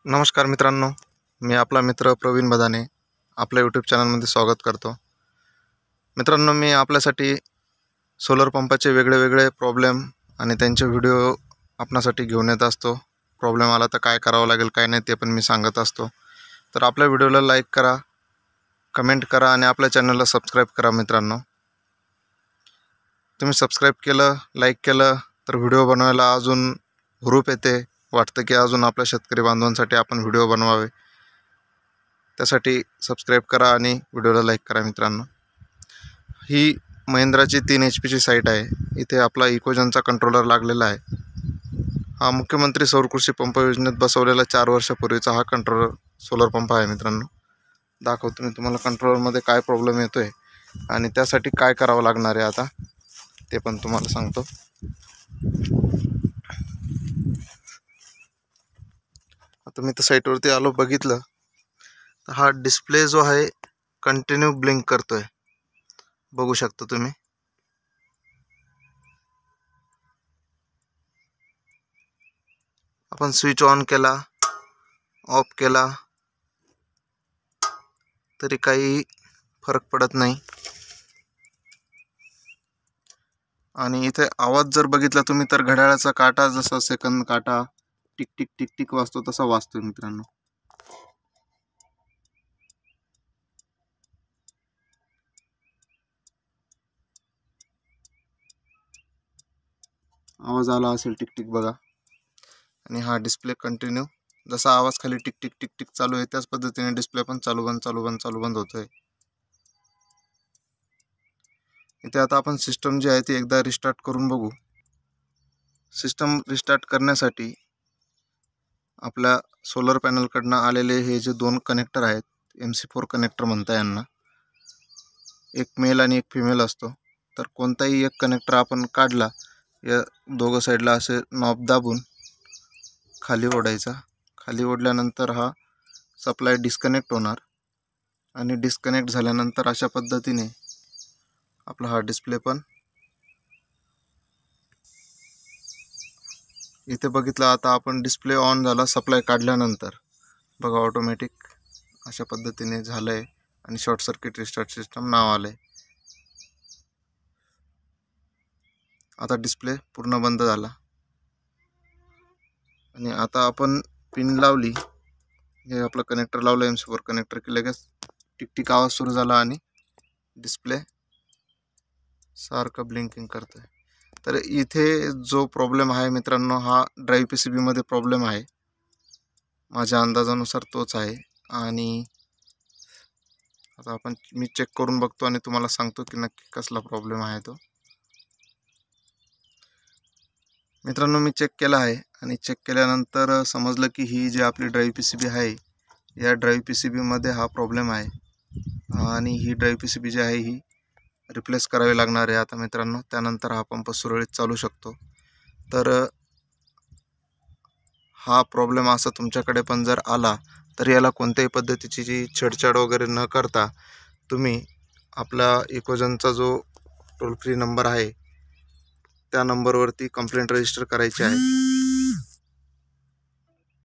नमस्कार मित्रांनो, मी आपला मित्र प्रवीण बदाने आपल्या यूट्यूब चॅनलमध्ये स्वागत करतो। मित्रांनो, मी आपल्यासाठी सोलर पंपाचे वेगळे प्रॉब्लेम आणि त्यांचे व्हिडिओ आपणासाठी घेऊन येत असतो। प्रॉब्लेम आला तर काय करावं लागेल काय नाही ते पण मी सांगत असतो। तर आपल्या व्हिडिओला लाईक करा, कमेंट करा आणि आपल्या चॅनलला सबस्क्राईब करा। मित्रांनो, तुम्ही सबस्क्राईब केलं, लाईक केलं तर व्हिडिओ बनवायला अजून हुरूप येते, वाटतं की अजून आपल्या शेतकरी बांधवांसाठी आपण व्हिडिओ बनवावे। त्यासाठी सबस्क्राईब करा आणि व्हिडिओला लाईक करा। मित्रांनो, ही महिंद्राची 3 HP साईट आहे। इथे आपला इकोजनचा कंट्रोलर लागलेला आहे। हा मुख्यमंत्री सौर कृषी पंप योजनेत बसवलेला 4 वर्षापूर्वीचा हा कंट्रोलर सोलर पंप आहे। मित्रांनो, दाखवतो मी तुम्हाला कंट्रोलरमध्ये काय प्रॉब्लेम येतोय आणि त्यासाठी काय करावं लागणार आहे आता ते पण तुम्हाला सांगतो। आता मी तर साईटवरती आलो, बघितलं तर हा डिस्प्ले जो आहे कंटिन्यू ब्लिंक करतोय, बघू शकता तुम्ही। आपण स्विच ऑन केला, ऑफ केला तरी काही फरक पडत नाही। आणि इथे आवाज जर बघितला तुम्ही तर घड्याळाचा काटा जसा सेकंद काटा टिक टिक टिक टिक वाजतो तसा वाजतोय। मित्रांनो, आवाज आला असेल टिक टिक बघा। आणि हा डिस्प्ले कंटिन्यू जसा आवाज खाली टिक टिक टिक टिक चालू आहे त्याच पद्धतीने डिस्प्ले पण चालू बंद होतोय। इथे आता आपण सिस्टम जी आहे ती एकदा रिस्टार्ट करून बघू। सिस्टम रिस्टार्ट करण्यासाठी आपल्या सोलर पॅनल कडनं आलेले हे जे 2 कनेक्टर आहेत, MC4 कनेक्टर म्हणता यांना, एक मेल आणि एक फिमेल असतो। तर कोणताही एक कनेक्टर आपण काढला, या दोघं साईडला असे नॉब दाबून खाली ओढायचा। खाली ओढल्यानंतर हा सप्लाय डिस्कनेक्ट होणार आणि डिस्कनेक्ट झाल्यानंतर अशा पद्धतीने आपला हा डिस्प्ले पण इथे बघितला। आता आपण डिस्प्ले ऑन झाला सप्लाय काढल्यानंतर, बघा ऑटोमॅटिक अशा पद्धतीने झालंय आणि शॉर्ट सर्किट रिस्टार्ट सिस्टम नाव आलंय। आता डिस्प्ले पूर्ण बंद झाला आणि आता आपण पिन लावली, हे आपलं कनेक्टर लावलं MC4 कनेक्टर की लगेच टिक टिक आवाज सुरू झाला आणि डिस्प्ले सारखं ब्लिंकिंग करतोय। तर इथे जो प्रॉब्लेम आहे मित्रांनो, हा ड्राईव्ह PCB मध्ये प्रॉब्लेम आहे, माझ्या अंदाजानुसार तोच आहे। आणि आता मी चेक करून बघतो आणि तुम्हाला सांगतो की नक्की कसला प्रॉब्लेम आहे तो। मित्रांनो, मी चेक केला आहे आणि चेक केल्यानंतर समजलं की ही जी आपली ड्राईव्ह PCB आहे, या ड्राईव्ह PCB मध्ये हा प्रॉब्लेम आहे आणि ही ड्राईव्ह PCB जी आहे ही रिप्लेस करावी लागणार आहे आता मित्रांनो। त्यानंतर हा पंप सुरळीत चालू शकतो। तर हा प्रॉब्लेम असा तुमच्याकडे पण जर आला तर याला कोणत्याही पद्धतीची जी छेडछाड वगैरे न करता तुम्ही आपला इकोजनचा जो टोल फ्री नंबर आहे त्या नंबरवरती कंप्लेंट रजिस्टर करायची आहे।